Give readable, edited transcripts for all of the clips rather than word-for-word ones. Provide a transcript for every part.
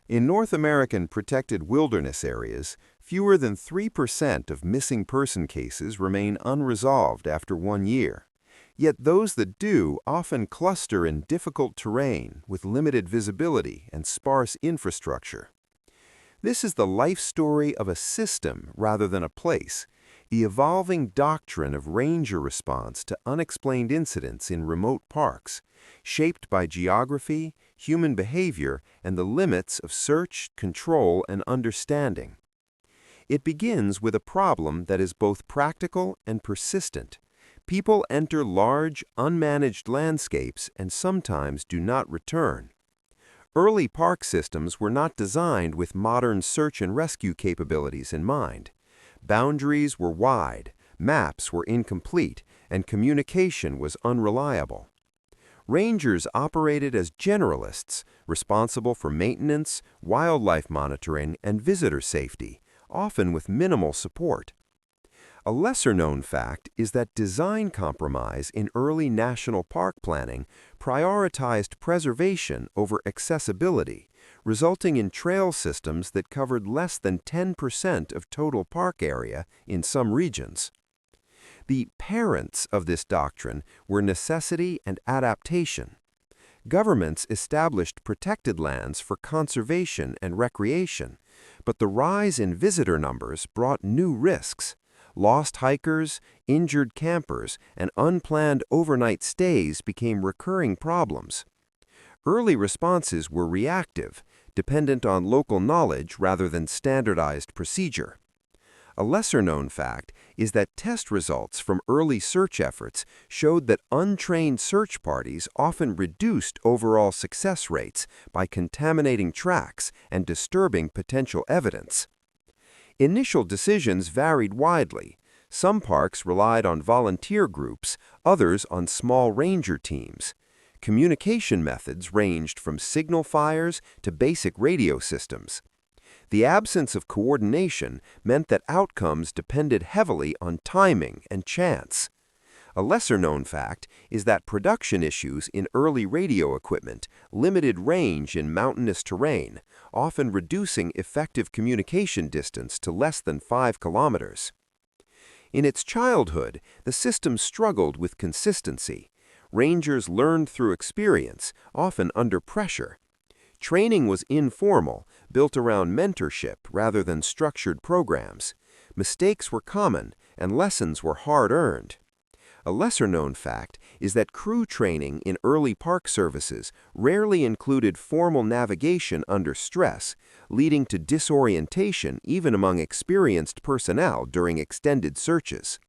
In North American protected wilderness areas, fewer than 3% of missing person cases remain unresolved after 1 year. Yet those that do often cluster in difficult terrain with limited visibility and sparse infrastructure. This is the life story of a system rather than a place, the evolving doctrine of ranger response to unexplained incidents in remote parks, shaped by geography, human behavior, and the limits of search, control, and understanding. It begins with a problem that is both practical and persistent. People enter large, unmanaged landscapes and sometimes do not return. Early park systems were not designed with modern search and rescue capabilities in mind. Boundaries were wide, maps were incomplete, and communication was unreliable. Rangers operated as generalists, responsible for maintenance, wildlife monitoring, and visitor safety, often with minimal support. A lesser-known fact is that design compromise in early national park planning prioritized preservation over accessibility, resulting in trail systems that covered less than 10% of total park area in some regions. The parents of this doctrine were necessity and adaptation. Governments established protected lands for conservation and recreation, but the rise in visitor numbers brought new risks. Lost hikers, injured campers, and unplanned overnight stays became recurring problems. Early responses were reactive, dependent on local knowledge rather than standardized procedure. A lesser-known fact is that test results from early search efforts showed that untrained search parties often reduced overall success rates by contaminating tracks and disturbing potential evidence. Initial decisions varied widely. Some parks relied on volunteer groups, others on small ranger teams. Communication methods ranged from signal fires to basic radio systems. The absence of coordination meant that outcomes depended heavily on timing and chance. A lesser-known fact is that production issues in early radio equipment limited range in mountainous terrain, often reducing effective communication distance to less than 5 kilometers. In its childhood, the system struggled with consistency. Rangers learned through experience, often under pressure. Training was informal, built around mentorship rather than structured programs. Mistakes were common, and lessons were hard-earned. A lesser-known fact is that crew training in early park services rarely included formal navigation under stress, leading to disorientation even among experienced personnel during extended searches.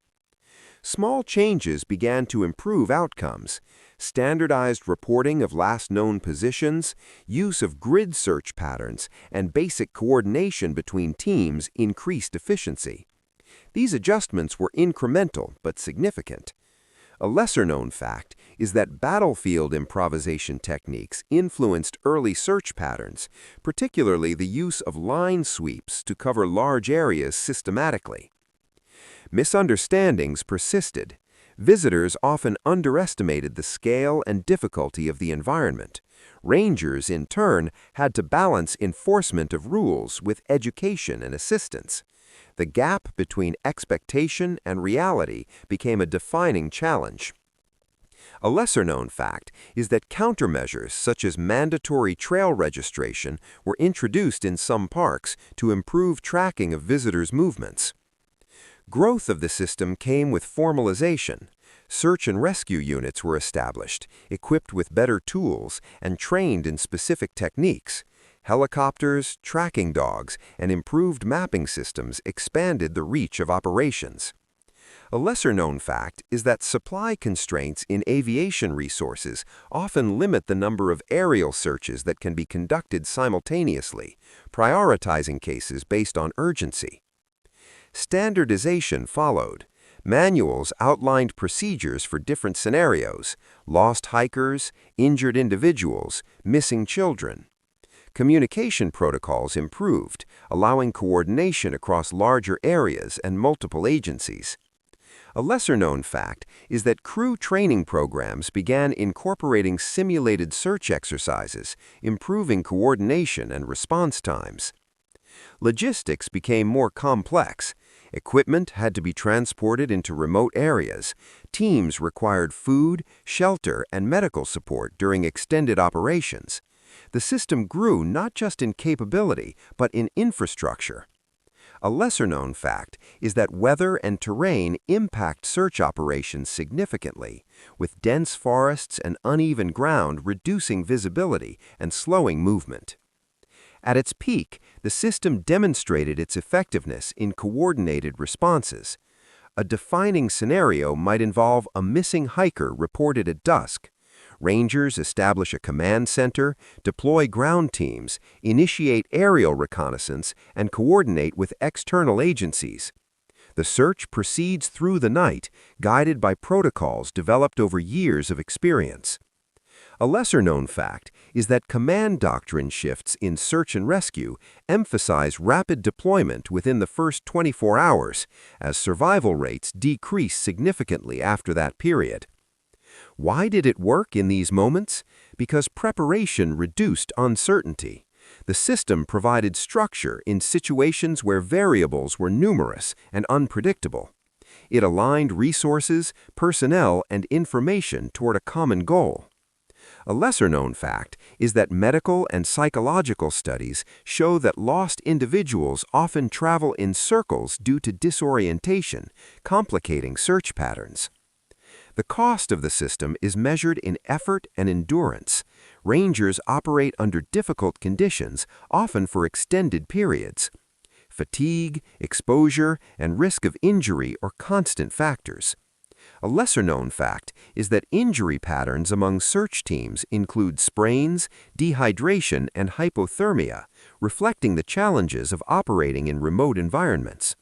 Small changes began to improve outcomes. Standardized reporting of last known positions, use of grid search patterns, and basic coordination between teams increased efficiency. These adjustments were incremental but significant. A lesser-known fact is that battlefield improvisation techniques influenced early search patterns, particularly the use of line sweeps to cover large areas systematically. Misunderstandings persisted. Visitors often underestimated the scale and difficulty of the environment. Rangers, in turn, had to balance enforcement of rules with education and assistance. The gap between expectation and reality became a defining challenge. A lesser-known fact is that countermeasures such as mandatory trail registration were introduced in some parks to improve tracking of visitors' movements. Growth of the system came with formalization. Search and rescue units were established, equipped with better tools, and trained in specific techniques. Helicopters, tracking dogs, and improved mapping systems expanded the reach of operations. A lesser-known fact is that supply constraints in aviation resources often limit the number of aerial searches that can be conducted simultaneously, prioritizing cases based on urgency. Standardization followed. Manuals outlined procedures for different scenarios: lost hikers, injured individuals, missing children. Communication protocols improved, allowing coordination across larger areas and multiple agencies. A lesser-known fact is that crew training programs began incorporating simulated search exercises, improving coordination and response times. Logistics became more complex. Equipment had to be transported into remote areas. Teams required food, shelter, and medical support during extended operations. The system grew not just in capability, but in infrastructure. A lesser-known fact is that weather and terrain impact search operations significantly, with dense forests and uneven ground reducing visibility and slowing movement. At its peak, the system demonstrated its effectiveness in coordinated responses. A defining scenario might involve a missing hiker reported at dusk. Rangers establish a command center, deploy ground teams, initiate aerial reconnaissance, and coordinate with external agencies. The search proceeds through the night, guided by protocols developed over years of experience. A lesser-known fact is that command doctrine shifts in search and rescue emphasize rapid deployment within the first 24 hours, as survival rates decrease significantly after that period. Why did it work in these moments? Because preparation reduced uncertainty. The system provided structure in situations where variables were numerous and unpredictable. It aligned resources, personnel, and information toward a common goal. A lesser-known fact is that medical and psychological studies show that lost individuals often travel in circles due to disorientation, complicating search patterns. The cost of the system is measured in effort and endurance. Rangers operate under difficult conditions, often for extended periods. Fatigue, exposure, and risk of injury are constant factors. A lesser-known fact is that injury patterns among search teams include sprains, dehydration, and hypothermia, reflecting the challenges of operating in remote environments.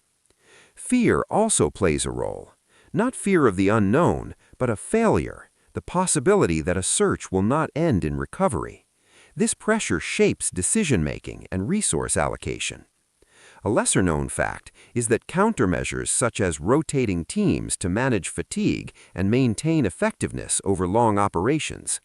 Fear also plays a role. Not fear of the unknown, but of failure, the possibility that a search will not end in recovery. This pressure shapes decision-making and resource allocation. A lesser-known fact is that countermeasures such as rotating teams to manage fatigue and maintain effectiveness over long operations.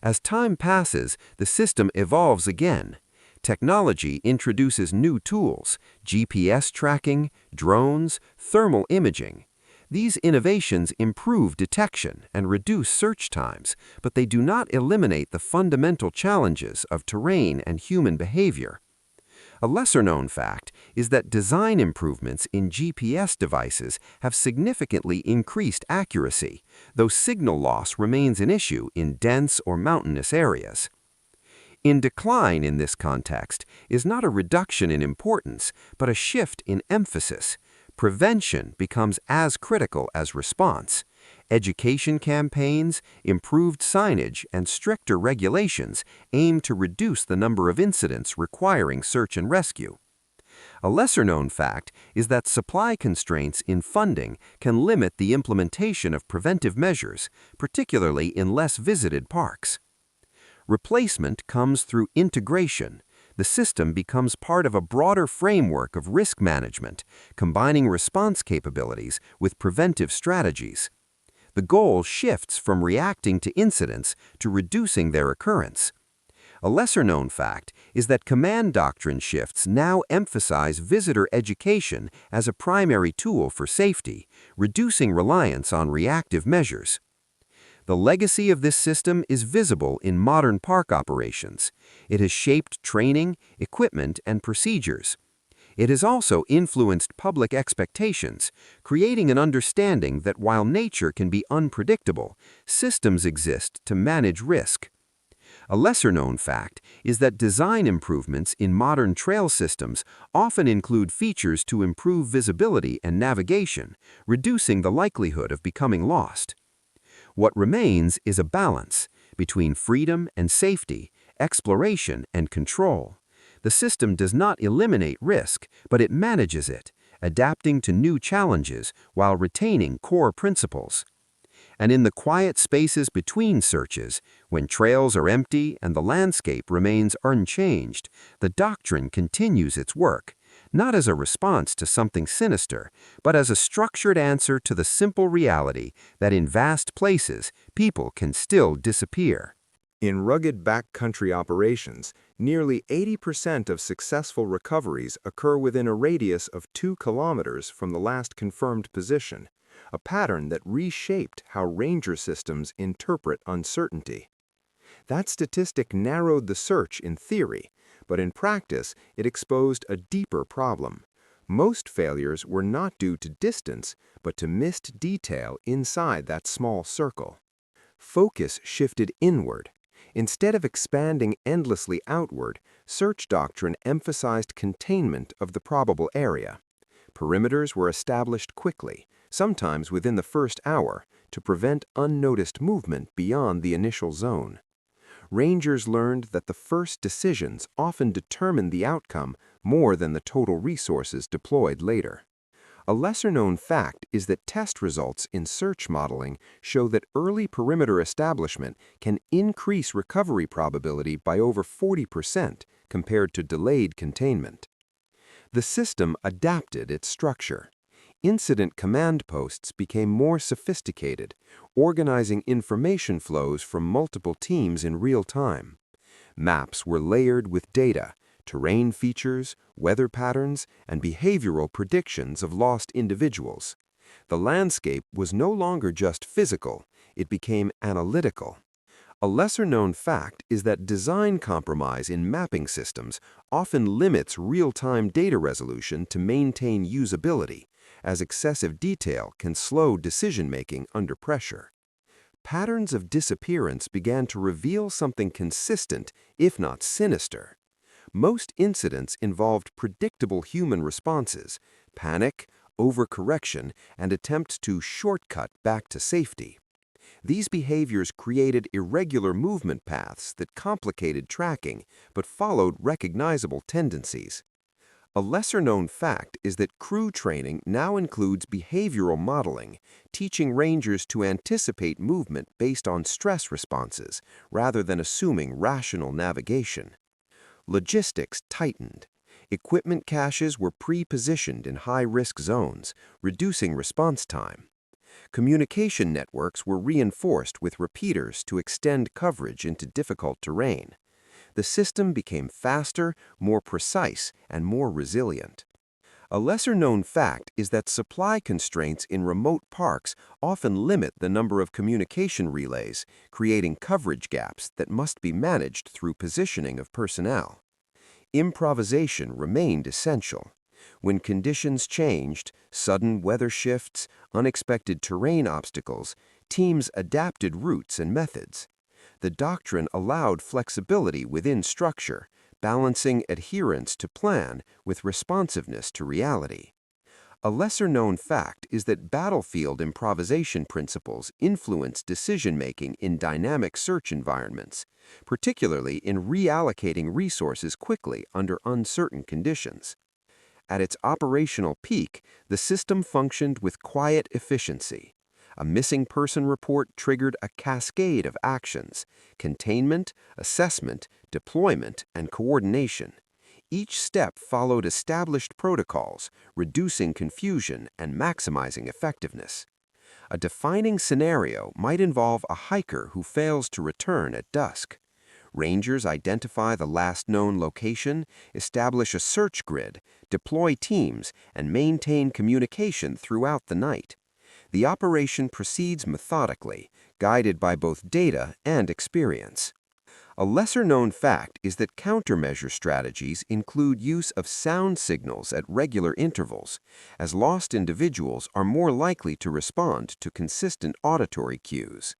As time passes, the system evolves again. Technology introduces new tools, GPS tracking, drones, thermal imaging. These innovations improve detection and reduce search times, but they do not eliminate the fundamental challenges of terrain and human behavior. A lesser-known fact is that design improvements in GPS devices have significantly increased accuracy, though signal loss remains an issue in dense or mountainous areas. In decline in this context is not a reduction in importance, but a shift in emphasis. Prevention becomes as critical as response. Education campaigns, improved signage, and stricter regulations aim to reduce the number of incidents requiring search and rescue. A lesser-known fact is that supply constraints in funding can limit the implementation of preventive measures, particularly in less visited parks. Replacement comes through integration. The system becomes part of a broader framework of risk management, combining response capabilities with preventive strategies. The goal shifts from reacting to incidents to reducing their occurrence. A lesser-known fact is that command doctrine shifts now emphasize visitor education as a primary tool for safety, reducing reliance on reactive measures. The legacy of this system is visible in modern park operations. It has shaped training, equipment, and procedures. It has also influenced public expectations, creating an understanding that while nature can be unpredictable, systems exist to manage risk. A lesser-known fact is that design improvements in modern trail systems often include features to improve visibility and navigation, reducing the likelihood of becoming lost. What remains is a balance between freedom and safety, exploration and control. The system does not eliminate risk, but it manages it, adapting to new challenges while retaining core principles. And in the quiet spaces between searches, when trails are empty and the landscape remains unchanged, the doctrine continues its work, not as a response to something sinister, but as a structured answer to the simple reality that in vast places, people can still disappear. In rugged backcountry operations, nearly 80% of successful recoveries occur within a radius of 2 kilometers from the last confirmed position, a pattern that reshaped how ranger systems interpret uncertainty. That statistic narrowed the search in theory, but in practice it exposed a deeper problem. Most failures were not due to distance, but to missed detail inside that small circle. Focus shifted inward. Instead of expanding endlessly outward, search doctrine emphasized containment of the probable area. Perimeters were established quickly, sometimes within the first hour, to prevent unnoticed movement beyond the initial zone. Rangers learned that the first decisions often determined the outcome more than the total resources deployed later. A lesser-known fact is that test results in search modeling show that early perimeter establishment can increase recovery probability by over 40% compared to delayed containment. The system adapted its structure. Incident command posts became more sophisticated, organizing information flows from multiple teams in real time. Maps were layered with data, terrain features, weather patterns, and behavioral predictions of lost individuals. The landscape was no longer just physical, it became analytical. A lesser-known fact is that design compromise in mapping systems often limits real-time data resolution to maintain usability, as excessive detail can slow decision-making under pressure. Patterns of disappearance began to reveal something consistent, if not sinister. Most incidents involved predictable human responses: panic, overcorrection, and attempts to shortcut back to safety. These behaviors created irregular movement paths that complicated tracking but followed recognizable tendencies. A lesser-known fact is that crew training now includes behavioral modeling, teaching rangers to anticipate movement based on stress responses rather than assuming rational navigation. Logistics tightened. Equipment caches were pre-positioned in high-risk zones, reducing response time. Communication networks were reinforced with repeaters to extend coverage into difficult terrain. The system became faster, more precise, and more resilient. A lesser-known fact is that supply constraints in remote parks often limit the number of communication relays, creating coverage gaps that must be managed through positioning of personnel. Improvisation remained essential. When conditions changed, sudden weather shifts, unexpected terrain obstacles, teams adapted routes and methods. The doctrine allowed flexibility within structure, balancing adherence to plan with responsiveness to reality. A lesser-known fact is that battlefield improvisation principles influence decision-making in dynamic search environments, particularly in reallocating resources quickly under uncertain conditions. At its operational peak, the system functioned with quiet efficiency. A missing person report triggered a cascade of actions: containment, assessment, deployment, and coordination. Each step followed established protocols, reducing confusion and maximizing effectiveness. A defining scenario might involve a hiker who fails to return at dusk. Rangers identify the last known location, establish a search grid, deploy teams, and maintain communication throughout the night. The operation proceeds methodically, guided by both data and experience. A lesser-known fact is that countermeasure strategies include use of sound signals at regular intervals, as lost individuals are more likely to respond to consistent auditory cues.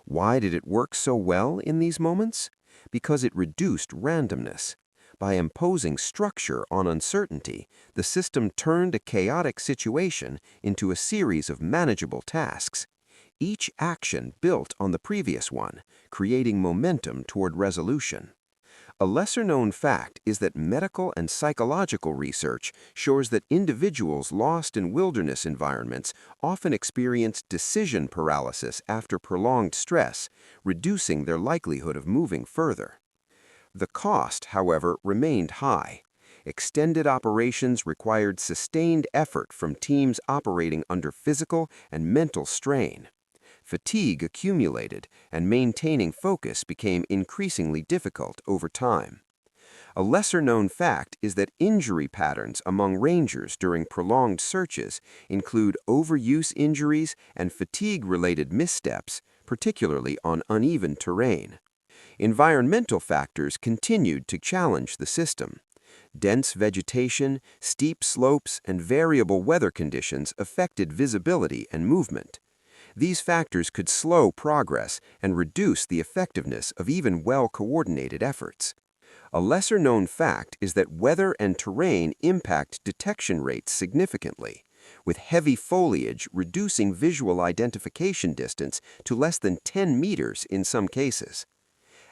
Why did it work so well in these moments? Because it reduced randomness. By imposing structure on uncertainty, the system turned a chaotic situation into a series of manageable tasks. Each action built on the previous one, creating momentum toward resolution. A lesser-known fact is that medical and psychological research shows that individuals lost in wilderness environments often experience decision paralysis after prolonged stress, reducing their likelihood of moving further. The cost, however, remained high. Extended operations required sustained effort from teams operating under physical and mental strain. Fatigue accumulated, and maintaining focus became increasingly difficult over time. A lesser-known fact is that injury patterns among rangers during prolonged searches include overuse injuries and fatigue-related missteps, particularly on uneven terrain. Environmental factors continued to challenge the system. Dense vegetation, steep slopes, and variable weather conditions affected visibility and movement. These factors could slow progress and reduce the effectiveness of even well-coordinated efforts. A lesser-known fact is that weather and terrain impact detection rates significantly, with heavy foliage reducing visual identification distance to less than 10 meters in some cases.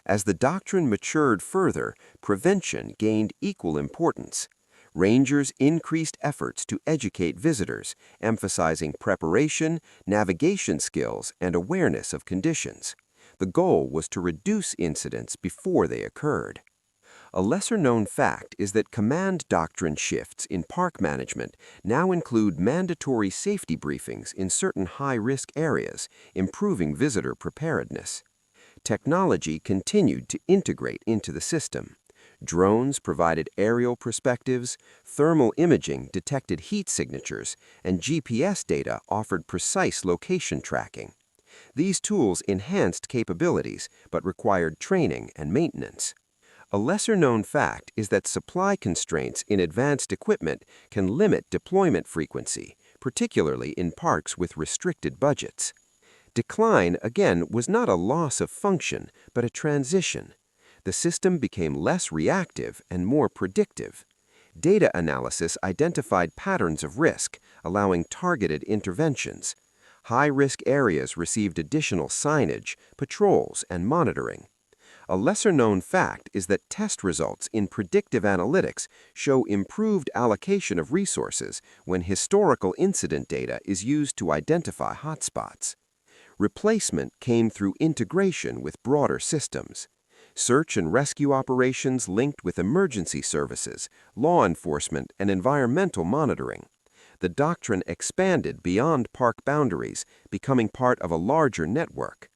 As the doctrine matured further, prevention gained equal importance. Rangers increased efforts to educate visitors, emphasizing preparation, navigation skills, and awareness of conditions. The goal was to reduce incidents before they occurred. A lesser-known fact is that command doctrine shifts in park management now include mandatory safety briefings in certain high-risk areas, improving visitor preparedness. Technology continued to integrate into the system. Drones provided aerial perspectives, thermal imaging detected heat signatures, and GPS data offered precise location tracking. These tools enhanced capabilities but required training and maintenance. A lesser-known fact is that supply constraints in advanced equipment can limit deployment frequency, particularly in parks with restricted budgets. Decline, again, was not a loss of function, but a transition. The system became less reactive and more predictive. Data analysis identified patterns of risk, allowing targeted interventions. High-risk areas received additional signage, patrols, and monitoring. A lesser-known fact is that test results in predictive analytics show improved allocation of resources when historical incident data is used to identify hotspots. Replacement came through integration with broader systems. Search and rescue operations linked with emergency services, law enforcement, and environmental monitoring. The doctrine expanded beyond park boundaries, becoming part of a larger network.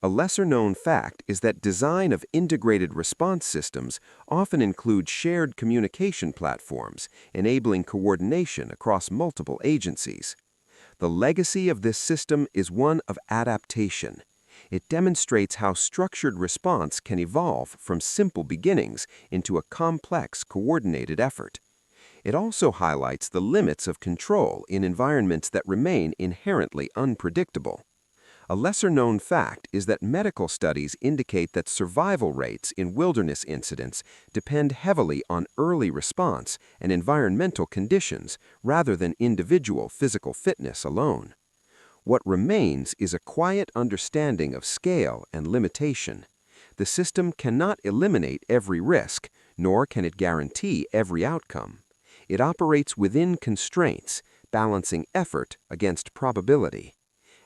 A lesser-known fact is that design of integrated response systems often include shared communication platforms, enabling coordination across multiple agencies. The legacy of this system is one of adaptation. It demonstrates how structured response can evolve from simple beginnings into a complex, coordinated effort. It also highlights the limits of control in environments that remain inherently unpredictable. A lesser-known fact is that medical studies indicate that survival rates in wilderness incidents depend heavily on early response and environmental conditions rather than individual physical fitness alone. What remains is a quiet understanding of scale and limitation. The system cannot eliminate every risk, nor can it guarantee every outcome. It operates within constraints, balancing effort against probability.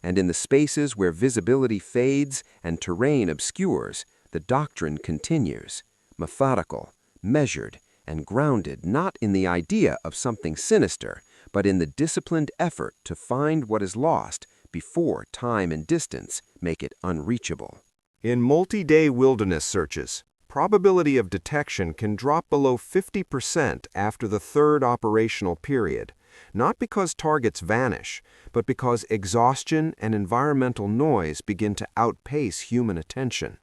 And in the spaces where visibility fades and terrain obscures, the doctrine continues, methodical, measured, and grounded not in the idea of something sinister, but in the disciplined effort to find what is lost before time and distance make it unreachable. In multi-day wilderness searches, probability of detection can drop below 50% after the third operational period, not because targets vanish, but because exhaustion and environmental noise begin to outpace human attention.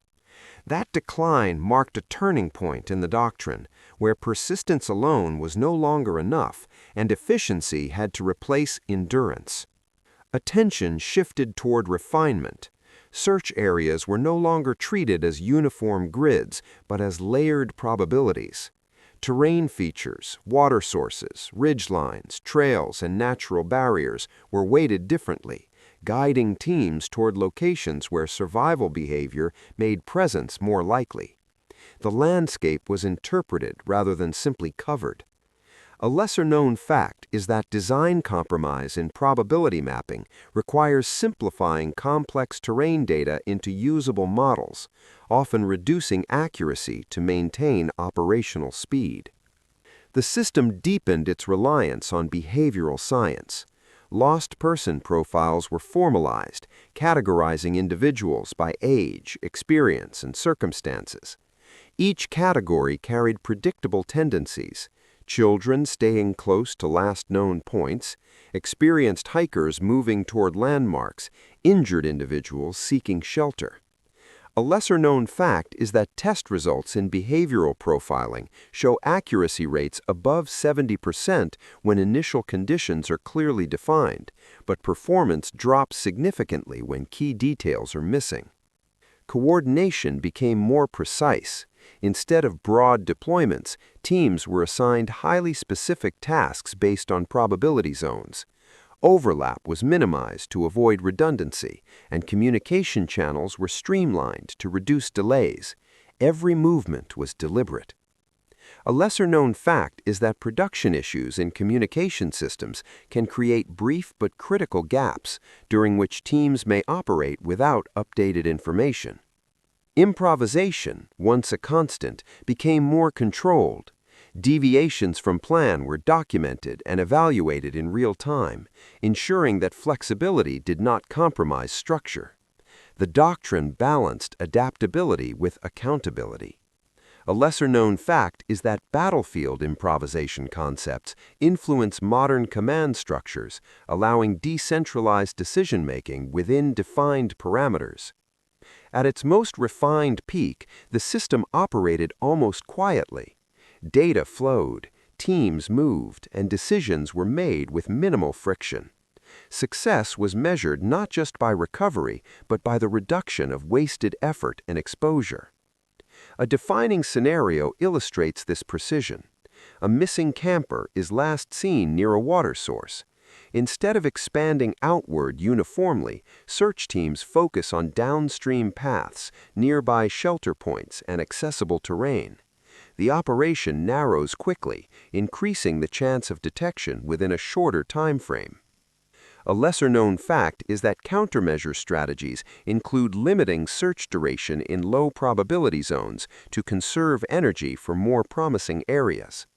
That decline marked a turning point in the doctrine, where persistence alone was no longer enough and efficiency had to replace endurance. Attention shifted toward refinement. Search areas were no longer treated as uniform grids, but as layered probabilities. Terrain features, water sources, ridgelines, trails, and natural barriers were weighted differently, guiding teams toward locations where survival behavior made presence more likely. The landscape was interpreted rather than simply covered. A lesser-known fact is that design compromise in probability mapping requires simplifying complex terrain data into usable models, often reducing accuracy to maintain operational speed. The system deepened its reliance on behavioral science. Lost person profiles were formalized, categorizing individuals by age, experience, and circumstances. Each category carried predictable tendencies: children staying close to last known points, experienced hikers moving toward landmarks, injured individuals seeking shelter. A lesser-known fact is that test results in behavioral profiling show accuracy rates above 70% when initial conditions are clearly defined, but performance drops significantly when key details are missing. Coordination became more precise. Instead of broad deployments, teams were assigned highly specific tasks based on probability zones. Overlap was minimized to avoid redundancy, and communication channels were streamlined to reduce delays. Every movement was deliberate. A lesser-known fact is that production issues in communication systems can create brief but critical gaps during which teams may operate without updated information. Improvisation, once a constant, became more controlled. Deviations from plan were documented and evaluated in real time, ensuring that flexibility did not compromise structure. The doctrine balanced adaptability with accountability. A lesser-known fact is that battlefield improvisation concepts influence modern command structures, allowing decentralized decision-making within defined parameters. At its most refined peak, the system operated almost quietly. Data flowed, teams moved, and decisions were made with minimal friction. Success was measured not just by recovery, but by the reduction of wasted effort and exposure. A defining scenario illustrates this precision. A missing camper is last seen near a water source. Instead of expanding outward uniformly, search teams focus on downstream paths, nearby shelter points, and accessible terrain. The operation narrows quickly, increasing the chance of detection within a shorter time frame. A lesser-known fact is that countermeasure strategies include limiting search duration in low-probability zones to conserve energy for more promising areas.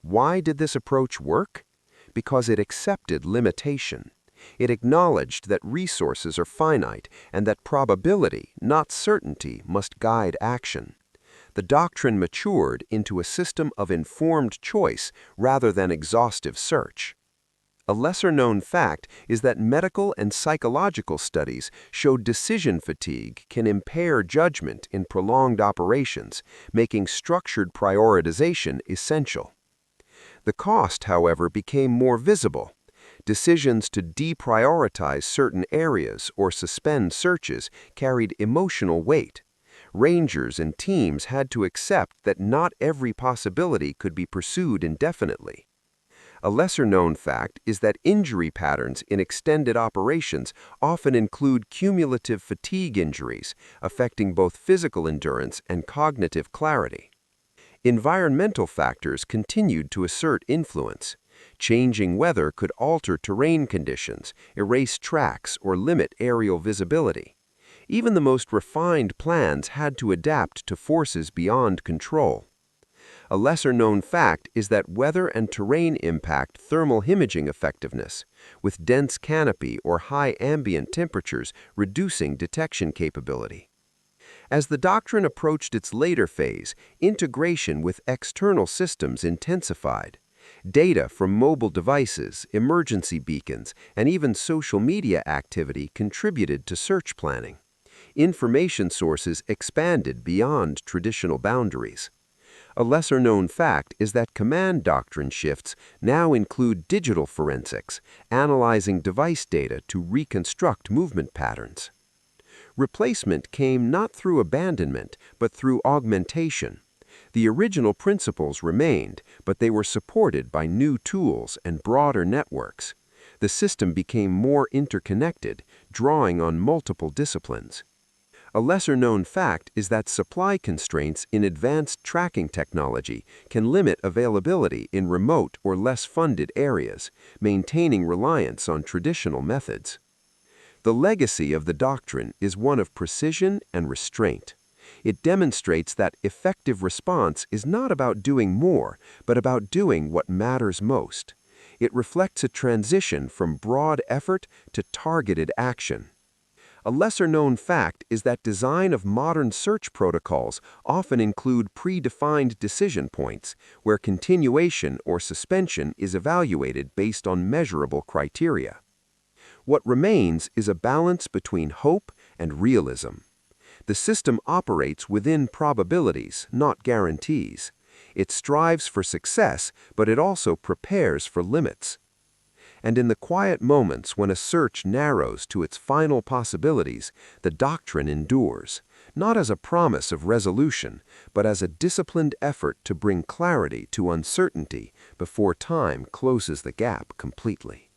Why did this approach work? Because it accepted limitation. It acknowledged that resources are finite and that probability, not certainty, must guide action. The doctrine matured into a system of informed choice rather than exhaustive search. A lesser-known fact is that medical and psychological studies show decision fatigue can impair judgment in prolonged operations, making structured prioritization essential. The cost, however, became more visible. Decisions to deprioritize certain areas or suspend searches carried emotional weight. Rangers and teams had to accept that not every possibility could be pursued indefinitely. A lesser-known fact is that injury patterns in extended operations often include cumulative fatigue injuries, affecting both physical endurance and cognitive clarity. Environmental factors continued to assert influence. Changing weather could alter terrain conditions, erase tracks, or limit aerial visibility. Even the most refined plans had to adapt to forces beyond control. A lesser-known fact is that weather and terrain impact thermal imaging effectiveness, with dense canopy or high ambient temperatures reducing detection capability. As the doctrine approached its later phase, integration with external systems intensified. Data from mobile devices, emergency beacons, and even social media activity contributed to search planning. Information sources expanded beyond traditional boundaries. A lesser-known fact is that command doctrine shifts now include digital forensics, analyzing device data to reconstruct movement patterns. Replacement came not through abandonment, but through augmentation. The original principles remained, but they were supported by new tools and broader networks. The system became more interconnected, drawing on multiple disciplines. A lesser-known fact is that supply constraints in advanced tracking technology can limit availability in remote or less funded areas, maintaining reliance on traditional methods. The legacy of the doctrine is one of precision and restraint. It demonstrates that effective response is not about doing more, but about doing what matters most. It reflects a transition from broad effort to targeted action. A lesser-known fact is that design of modern search protocols often include predefined decision points, where continuation or suspension is evaluated based on measurable criteria. What remains is a balance between hope and realism. The system operates within probabilities, not guarantees. It strives for success, but it also prepares for limits. And in the quiet moments when a search narrows to its final possibilities, the doctrine endures, not as a promise of resolution, but as a disciplined effort to bring clarity to uncertainty before time closes the gap completely.